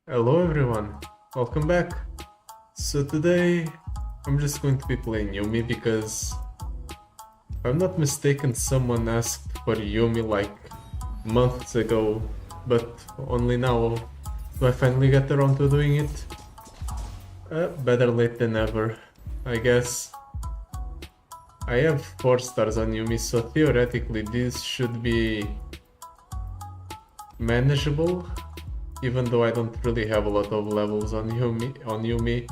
Hello everyone, welcome back. So today I'm just going to be playing Yummi because if I'm not mistaken someone asked for Yummi like months ago, but only now do I finally get around to doing it. Better late than never, I guess. I have 4 stars on Yummi, so theoretically this should be manageable. Even though I don't really have a lot of levels on Yummi.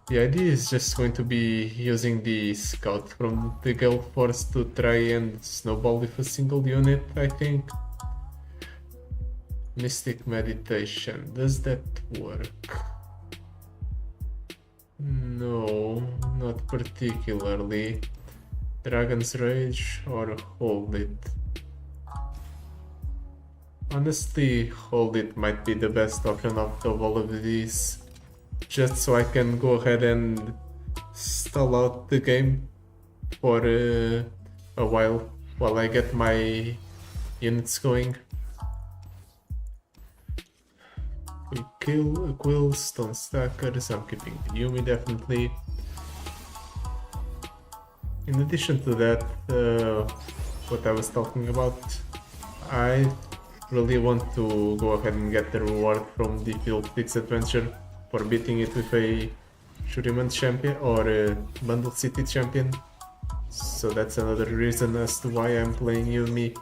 The idea is just going to be using the scout from the Gale Force to try and snowball with a single unit, I think. Mystic Meditation, does that work? No, not particularly. Dragon's Rage or Hold It? Honestly, Hold It might be the best option out of all of these, just so I can go ahead and stall out the game for a while I get my units going. We kill Quill, Stone Stackers, I'm keeping the Yummi definitely. In addition to that, what I was talking about, I really want to go ahead and get the reward from the Fiddlesticks adventure for beating it with a Shuriman champion or a Bundle City champion. So that's another reason as to why I'm playing Yummi.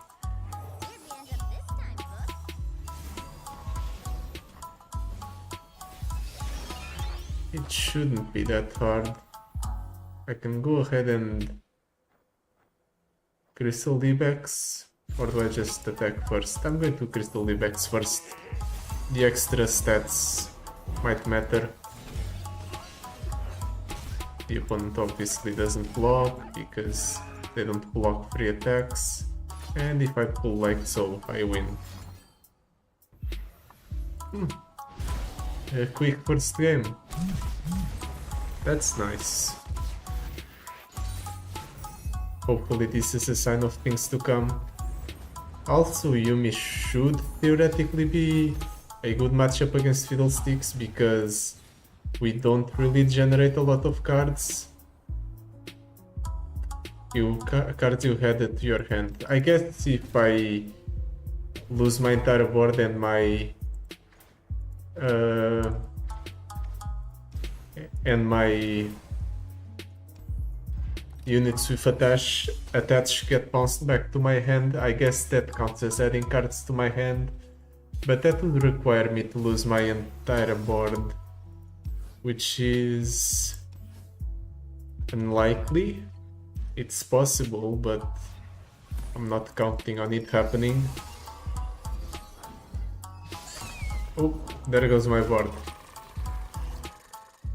It shouldn't be that hard. I can go ahead and Crystal D-Backs. Or do I just attack first? I'm going to Crystal Libex first. The extra stats might matter. The opponent obviously doesn't block because they don't block free attacks. And if I pull like so, I win. A quick first game. That's nice. Hopefully this is a sign of things to come. Also, Yummi should theoretically be a good matchup against Fiddlesticks because we don't really generate a lot of cards. Cards you had at your hand. I guess if I lose my entire board and my units with attach get bounced back to my hand, I guess that counts as adding cards to my hand, but that would require me to lose my entire board, which is unlikely. It's possible, but I'm not counting on it happening. Oh, there goes my board.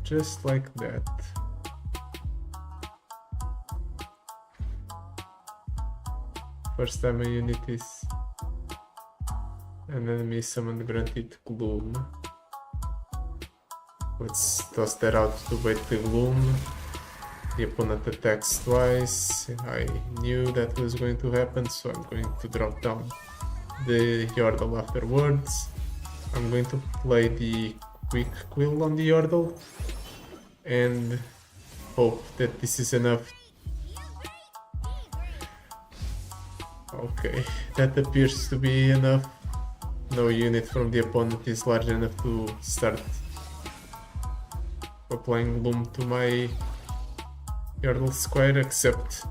Just like that. First time a unit is an enemy summoned granted gloom. Let's toss that out to wait the gloom. The opponent attacks twice. I knew that was going to happen, so I'm going to drop down the Yordle afterwards. I'm going to play the quick Quill on the Yordle and hope that this is enough. Okay, that appears to be enough. No unit from the opponent is large enough to start applying Gloom to my Yordle Squire, except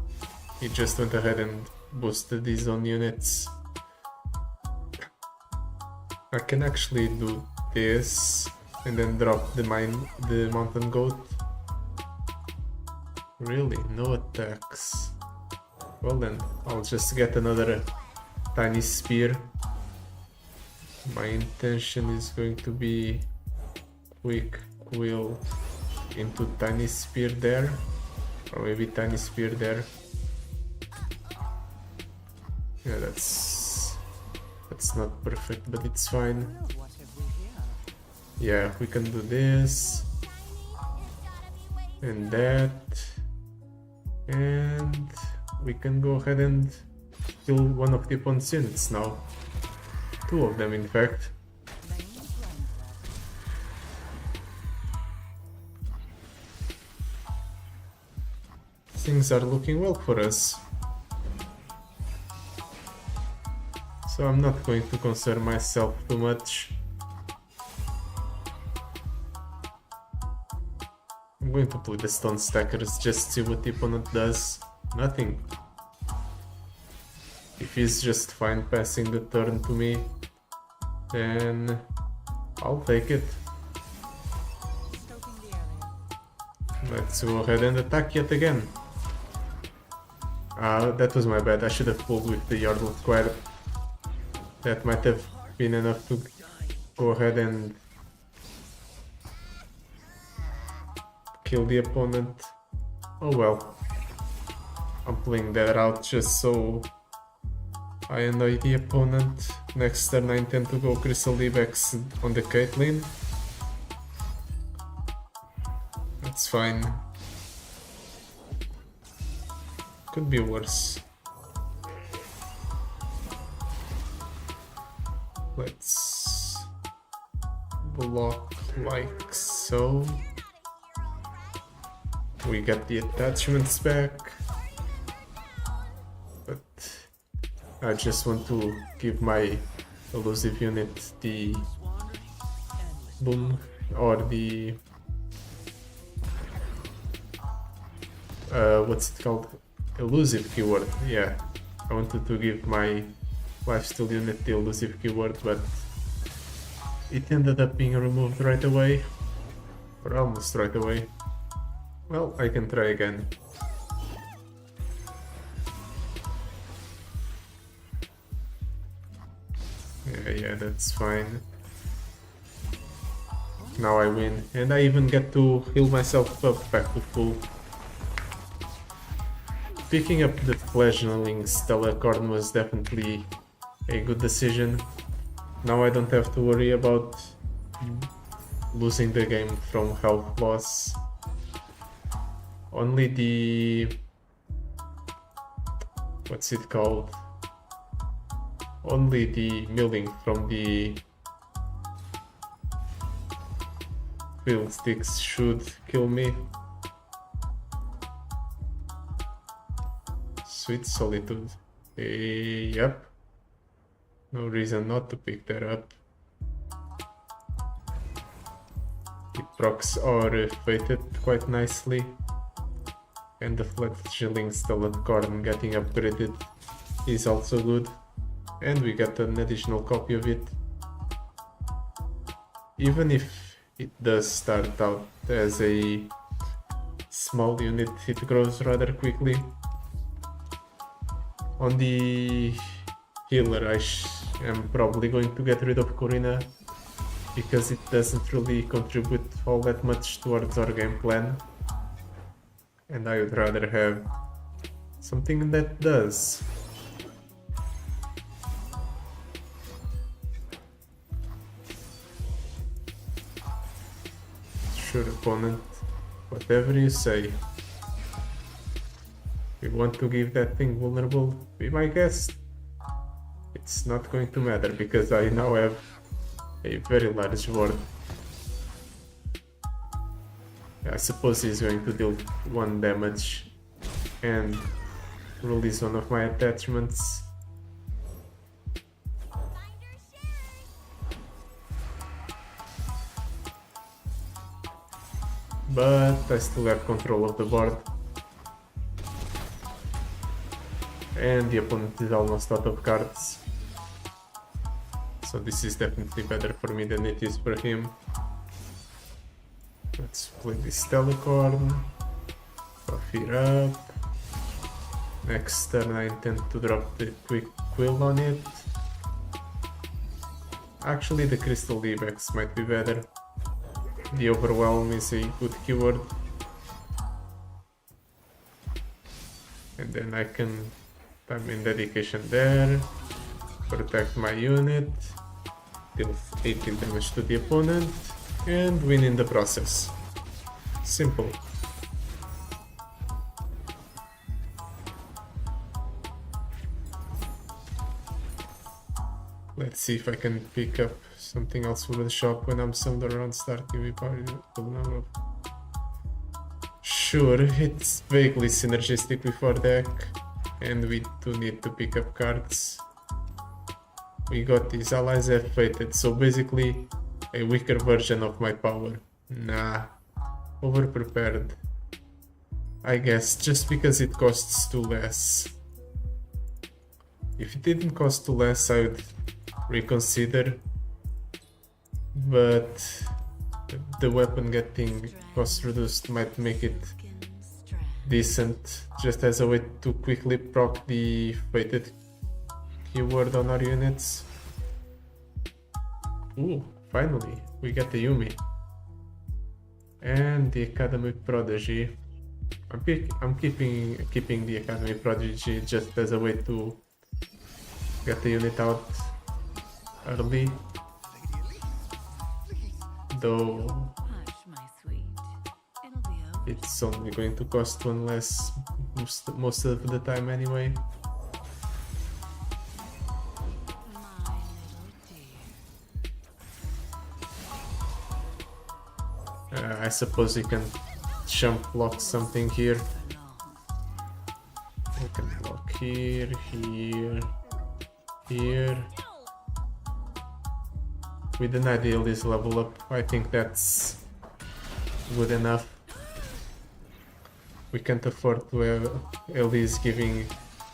he just went ahead and boosted his own units. I can actually do this and then drop the mountain goat. Really? No attacks. Well then, I'll just get another tiny spear. My intention is going to be quick quill into tiny spear there, or maybe tiny spear there. Yeah, that's not perfect, but it's fine. Yeah, we can do this and that, and we can go ahead and kill one of the opponent's units now. 2 of them, in fact. things are looking well for us. So I'm not going to concern myself too much. I'm going to play the stone stackers, just see what the opponent does. Nothing. If he's just fine passing the turn to me, then I'll take it. Let's go ahead and attack yet again. That was my bad. I should have pulled with the Yordle Square. That might have been enough to go ahead and kill the opponent. Oh well. I'm playing that out just so I annoy the opponent. Next turn I intend to go Crystal Leavex on the Caitlyn. That's fine. Could be worse. Let's block like so. We got the attachments back. But I just want to give my elusive unit the boom or the what's it called? Elusive keyword. Yeah, I wanted to give my lifesteal unit the elusive keyword, but it ended up being removed right away, or almost right away. Well, I can try again. Yeah, that's fine. Now I win, and I even get to heal myself up back to full. Picking up the fledgling Stellarcorn was definitely a good decision. Now I don't have to worry about losing the game from health loss. Only the... what's it called? Only the milling from the Fiddlesticks should kill me. Sweet Solitude. Yep. No reason not to pick that up. The procs are fated quite nicely. And the fledgling Stellarcorn getting upgraded is also good. And we got an additional copy of it. Even if it does start out as a small unit, it grows rather quickly. On the healer, I am probably going to get rid of Corina because it doesn't really contribute all that much towards our game plan, and I would rather have something that does. Sure, opponent, whatever you say. We want to give that thing vulnerable, be my guest. It's not going to matter because I now have a very large board. I suppose he's going to deal 1 damage and release one of my attachments. But I still have control of the board. And the opponent is almost out of cards. So this is definitely better for me than it is for him. Let's play this Stellarcorn. Buff it up. Next turn I intend to drop the quick quill on it. Actually the Crystal Leavex might be better. The Overwhelm is a good keyword. And then I can time in dedication there, protect my unit, deal 18 damage to the opponent, and win in the process. Simple. Let's see if I can pick up something else from the shop when I'm somewhere around starting with party. Sure, it's vaguely synergistic with our deck, and we do need to pick up cards. We got these allies have fated, so basically a weaker version of my power. Nah, overprepared. I guess just because it costs 2 less. If it didn't cost 2 less, I would reconsider, but the weapon getting cost reduced might make it decent, just as a way to quickly proc the fated keyword on our units. Ooh, finally, we got the Yummi. And the Academy Prodigy. I'm keeping the Academy Prodigy just as a way to get the unit out early. Though it's only going to cost 1 less most of the time anyway. I suppose you can jump block something here. You can block here, here, here. With an idealist level up, I think that's good enough. We can't afford to have Elise giving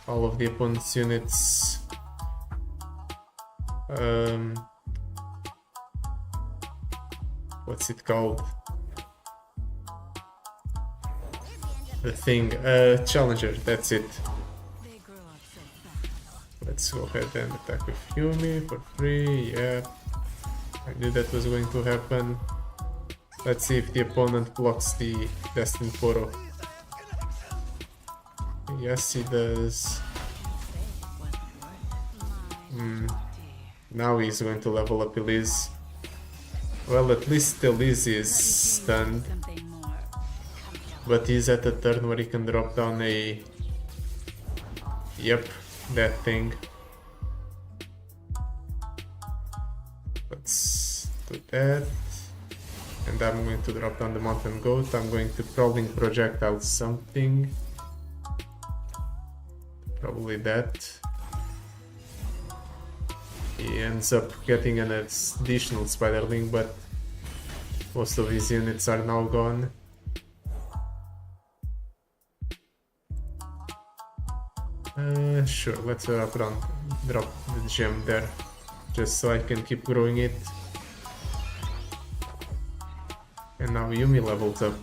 all of the opponent's units what's it called? The thing, challenger, that's it. Let's go ahead and attack with Yummi for free, yeah. I knew that was going to happen. Let's see if the opponent blocks the Destined Poro. Yes, he does. Now he's going to level up Elise. Well, at least Elise is stunned. But he's at a turn where he can drop down a... Yep, that thing. Let's do that. And I'm going to drop down the Mountain Goat. I'm going to Crawling Projectile something. Probably that. He ends up getting an additional Spiderling, but most of his units are now gone. Sure, let's drop the gem there, just so I can keep growing it. And now Yummi levels up.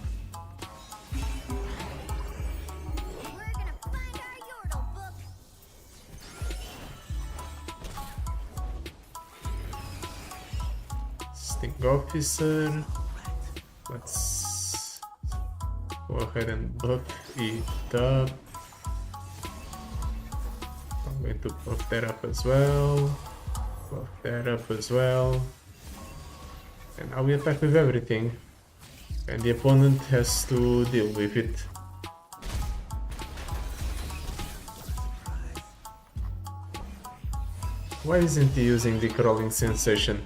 Sting Officer. Let's go ahead and buff it up. I'm going to buff that up as well. Buff that up as well. And now we attack with everything. And the opponent has to deal with it. Why isn't he using the crawling sensation?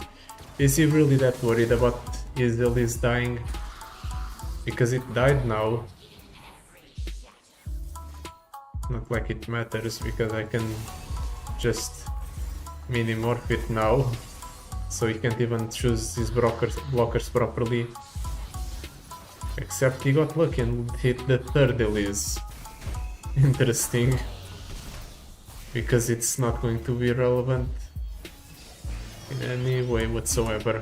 Is he really that worried about his Elise dying? Because it died now. Not like it matters, because I can just mini-morph it now. So he can't even choose his blockers properly. Except he got lucky and hit the third Elise. Interesting. Because it's not going to be relevant in any way whatsoever.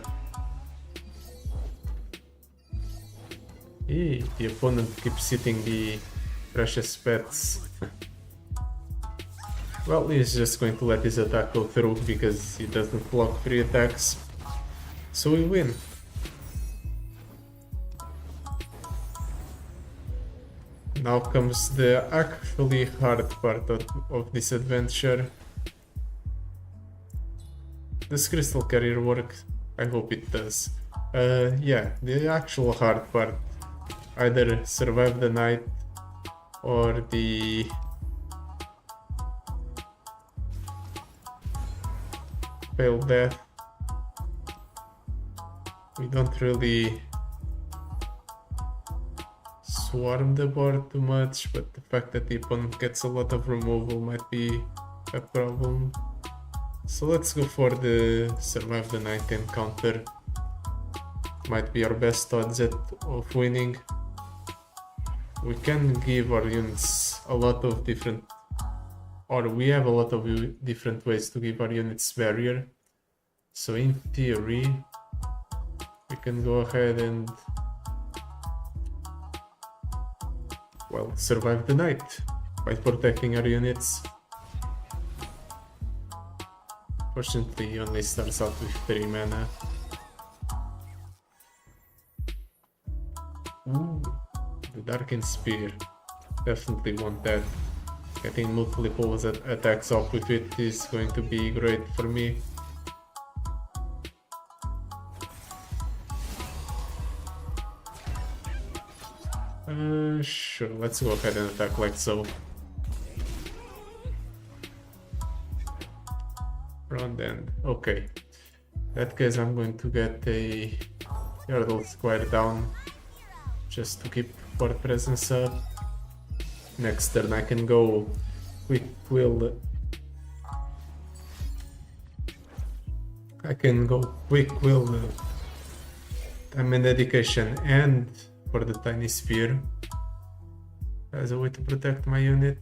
The opponent keeps hitting the precious pets. Well, he's just going to let his attack go through because he doesn't block 3 attacks. So we win. Now comes the actually hard part of this adventure. Does Crystal Carrier work? I hope it does. Yeah, the actual hard part. Either survive the night or the pale death. We don't really swarm the board too much, but the fact that the opponent gets a lot of removal might be a problem. So let's go for the survive the night encounter. Might be our best odds of winning. We can give our units a lot of different, or we have a lot of different ways to give our units barrier. So in theory, we can go ahead and, well, survive the night by protecting our units. Fortunately, he only starts out with 3 mana. Ooh, the Darkened Spear. Definitely want that. Getting multiple attacks off with it is going to be great for me. Sure, let's go ahead and attack like so. Front end. Okay. In that case, I'm going to get a Yardle Square down just to keep board presence up. Next turn, I can go Quick Will. Time and Dedication, and for the Tiny Spear as a way to protect my unit.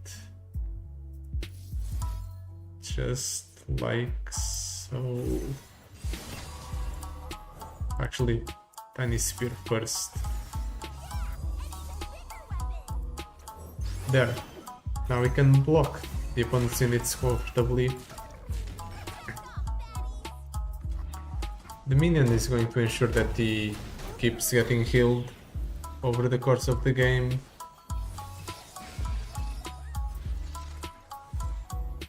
Just like so. Actually, Tiny Spear first. There. Now we can block the opponent's units comfortably. The minion is going to ensure that he keeps getting healed over the course of the game.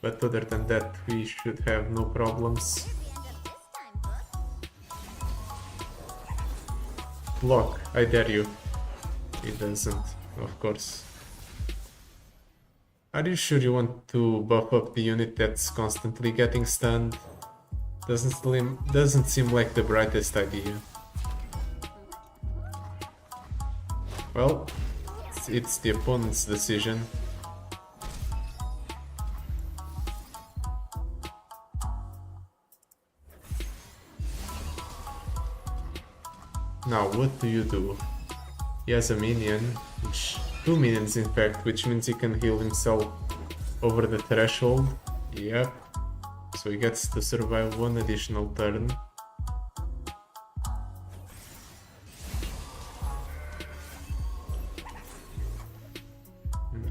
But other than that, we should have no problems. Block, I dare you. He doesn't, of course. Are you sure you want to buff up the unit that's constantly getting stunned? Doesn't seem like the brightest idea. Well, it's the opponent's decision. Now, what do you do? He has a minion, 2 minions in fact, which means he can heal himself over the threshold. Yep. So he gets to survive 1 additional turn.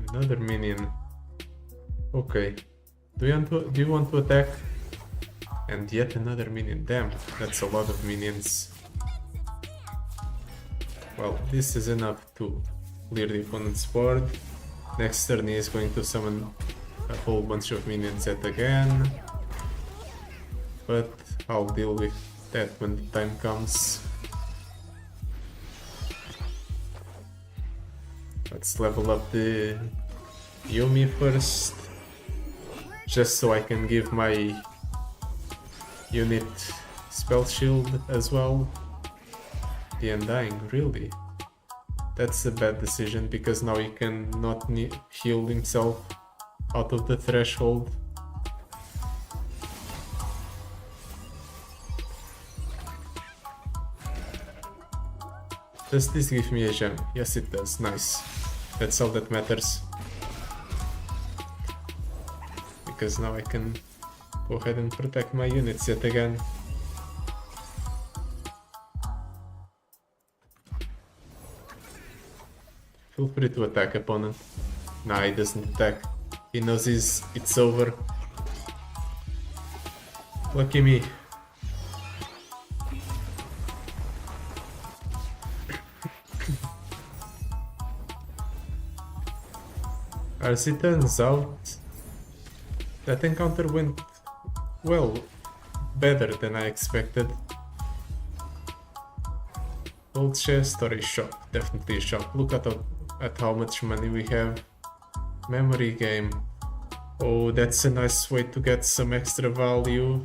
Another minion. Okay. Do you want to attack? And yet another minion. Damn, that's a lot of minions. Well, this is enough to clear the opponent's board. Next turn he is going to summon a whole bunch of minions yet again. But I'll deal with that when the time comes. Let's level up the Yummi first, just so I can give my unit spell shield as well. The Undying, really? That's a bad decision, because now he can not heal himself out of the threshold. Does this give me a gem? Yes, it does. Nice. That's all that matters. Because now I can go ahead and protect my units yet again. Feel free to attack, opponent. Nah, he doesn't attack. He knows it's over. Lucky me. As it turns out, that encounter went, well, better than I expected. Gold chest or a shop? Definitely a shop. Look at how much money we have. Memory game. Oh, that's a nice way to get some extra value.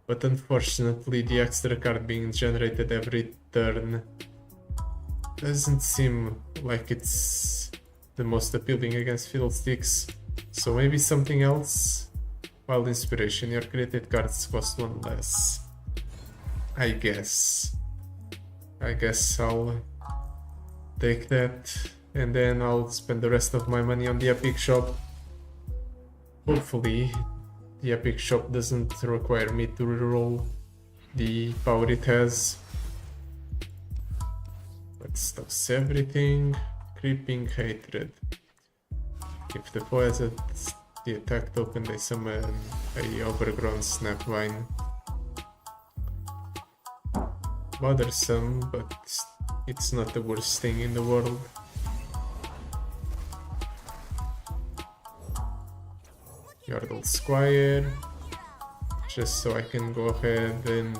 But unfortunately, the extra card being generated every turn doesn't seem like it's the most appealing against Fiddlesticks, so maybe something else. Wild Inspiration, your created cards cost 1 less. I guess I'll take that, and then I'll spend the rest of my money on the Epic Shop. Hopefully the Epic Shop doesn't require me to reroll the power it has. Let's toss everything. Creeping Hatred. If the foe has the attack token, they summon a overgrown Snapvine. Bothersome, but it's not the worst thing in the world. Yordle Squire, just so I can go ahead and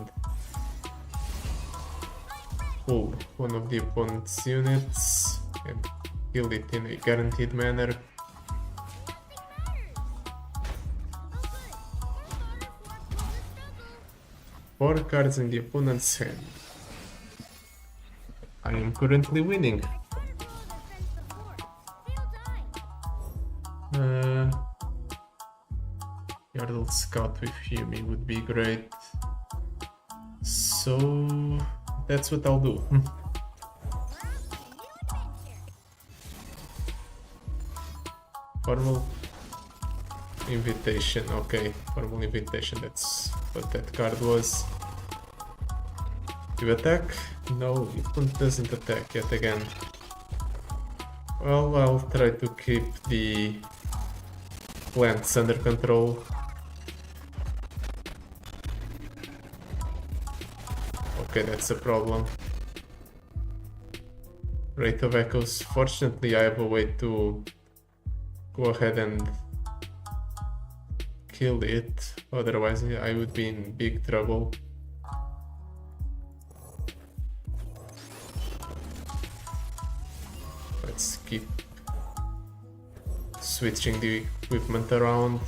pull one of the opponent's units and kill it in a guaranteed manner. Four cards in the opponent's hand. I am currently winning. Yordle Scout with Yummi would be great. So that's what I'll do. Formal Invitation, okay, Formal Invitation, that's what that card was. You attack? No, it doesn't attack yet again. Well, I'll try to keep the plants under control. Okay, that's a problem. Rate of Echoes. Fortunately, I have a way to go ahead and kill it, otherwise I would be in big trouble. Let's keep switching the equipment around.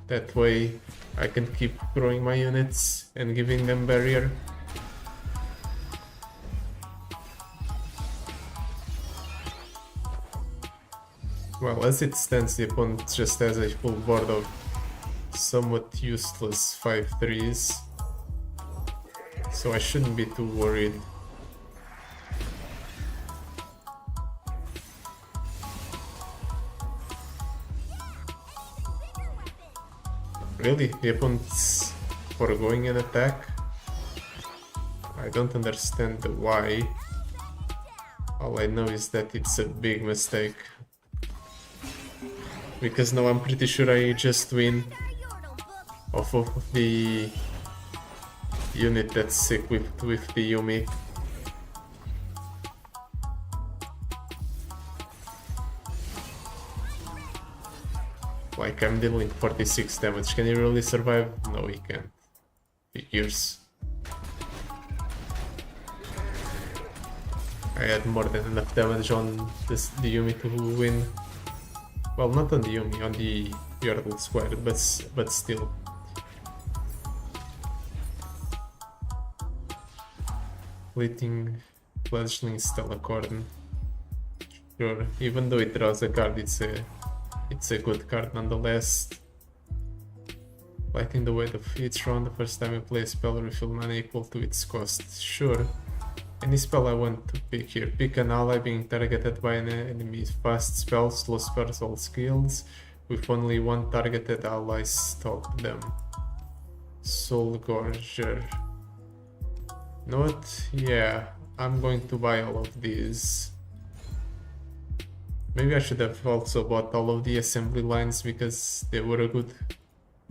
That way I can keep growing my units and giving them barrier. Well, as it stands, the opponent just has a full board of somewhat useless 5/3s, so I shouldn't be too worried. Really? The opponent's foregoing an attack? I don't understand the why. All I know is that it's a big mistake. Because now I'm pretty sure I just win off of the unit that's equipped with the Yummi. Like, I'm dealing 46 damage. Can he really survive? No, he can't. Figures. I had more than enough damage on the Yummi to win. Well, not on the Yummi, on the Yordle Square, but still. Fleeting Fledgling Stellacorn. Sure, even though it draws a card, it's a good card nonetheless. Lighting the weight of each round, the first time you play a spell, refill mana equal to its cost. Sure. Any spell I want to pick here. Pick an ally being targeted by an enemy's fast spell, slow spells, all skills, with only one targeted ally stop them. Soul Gorger. You know what? Yeah, I'm going to buy all of these. Maybe I should have also bought all of the assembly lines because they were a good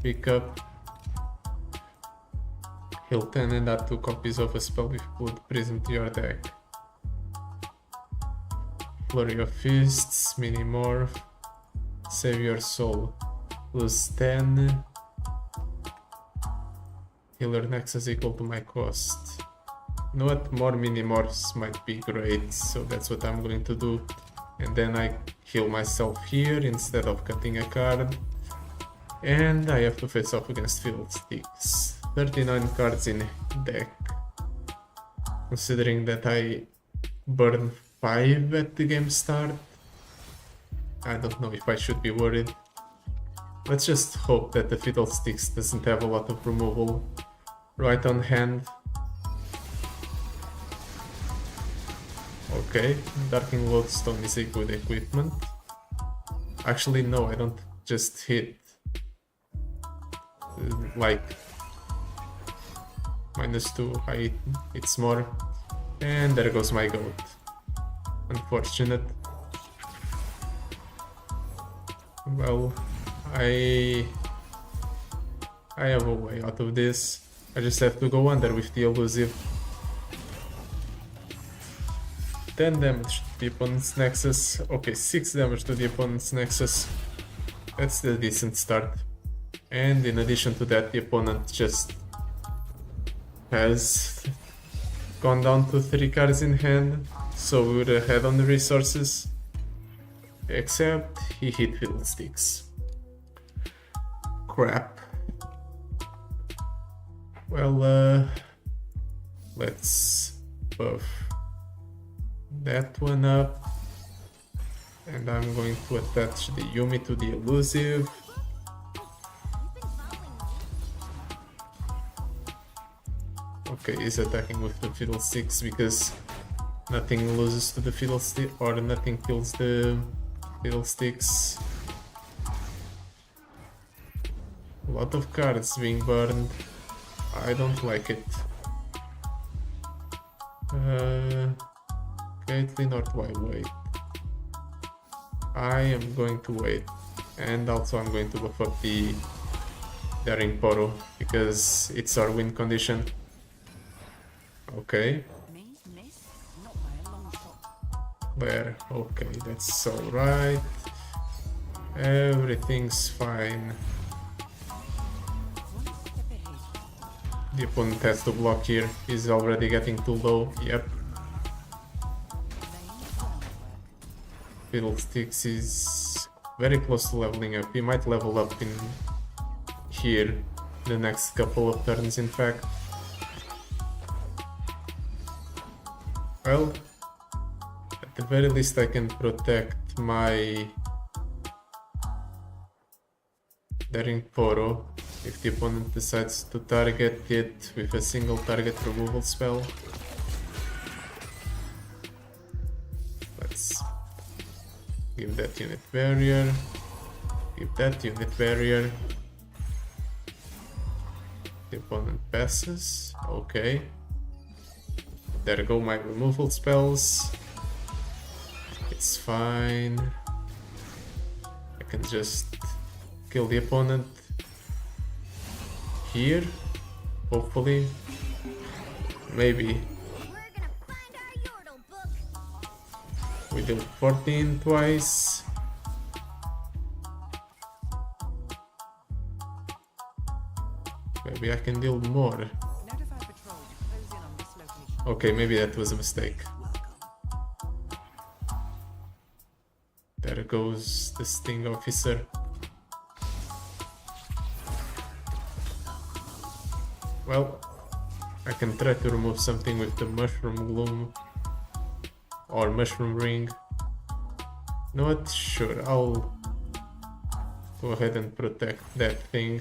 pickup. Heal 10 and add 2 copies of a spell with Blood Prism to your deck. Flurry of Fists, Minimorph, Save Your Soul, lose 10. Healer Nexus equal to my cost. You know what, more Minimorphs might be great, so that's what I'm going to do. And then I heal myself here instead of cutting a card. And I have to face off against Fiddlesticks. 39 cards in deck. considering that I burned 5 at the game start. I don't know if I should be worried. Let's just hope that the Fiddlesticks doesn't have a lot of removal right on hand. Okay, Darking Lodestone is a good equipment. Actually, no, I don't just hit like -2, it's more. And there goes my goat. Unfortunate. Well, I have a way out of this. I just have to go under with the elusive. 10 damage to the opponent's nexus. Okay, 6 damage to the opponent's nexus. That's a decent start. And in addition to that, the opponent just has gone down to 3 cards in hand, so we would have had on the resources. Except he hit Fiddlesticks. Crap. Well, let's buff that one up. And I'm going to attach the Yummi to the elusive. Okay, he's attacking with the Fiddlesticks because nothing loses to the Fiddlestick, or nothing kills the Fiddlesticks. A lot of cards being burned. I don't like it. Caitlyn, or do I wait? I am going to wait. And also I'm going to buff up the Daring Poro because it's our win condition. Okay. There, okay, that's alright. Everything's fine. The opponent has to block here. He's already getting too low. Yep. Fiddlesticks is very close to leveling up. He might level up in here the next couple of turns, in fact. Well, at the very least I can protect my Daring Poro if the opponent decides to target it with a single target removal spell. Let's give that unit barrier, give that unit barrier. The opponent passes, okay. There go my removal spells. It's fine. I can just kill the opponent here, hopefully. Maybe. We deal 14 twice. Maybe I can deal more. Okay, maybe that was a mistake. There goes the Sting Officer. Well, I can try to remove something with the Mushroom Gloom or Mushroom Ring. You know what? Sure, I'll go ahead and protect that thing.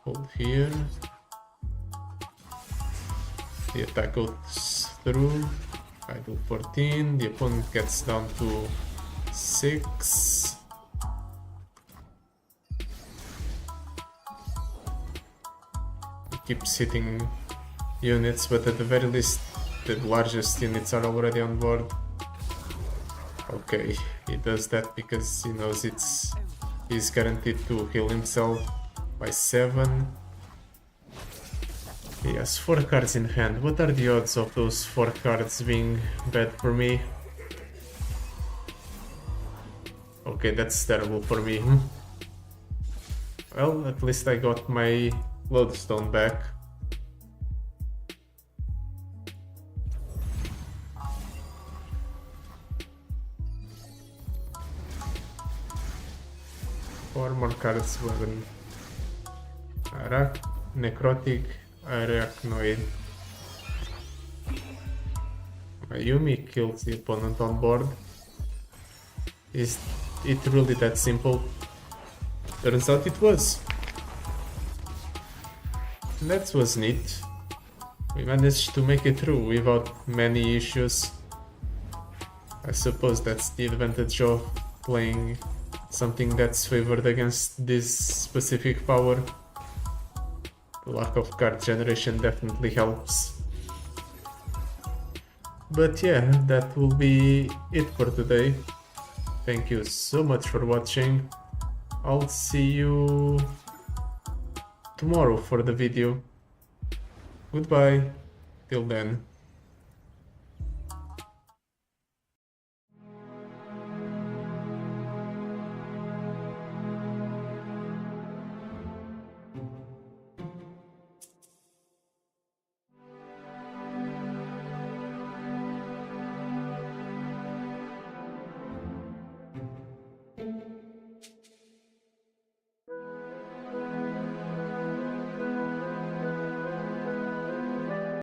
Hold here. The attack goes through. I do 14. The opponent gets down to 6. He keeps hitting units, but at the very least the largest units are already on board. Okay, he does that because he knows he's guaranteed to heal himself by 7. He has 4 cards in hand. What are the odds of those 4 cards being bad for me? Okay, that's terrible for me. Well, at least I got my Lodestone back. Four more cards were Necrotic, Arachnoid. Yummi kills the opponent on board. Is it really that simple? Turns out it was. That was neat. We managed to make it through without many issues. I suppose that's the advantage of playing something that's favored against this specific power. The lack of card generation definitely helps. But yeah, that will be it for today. Thank you so much for watching. I'll see you tomorrow for the video. Goodbye. Till then.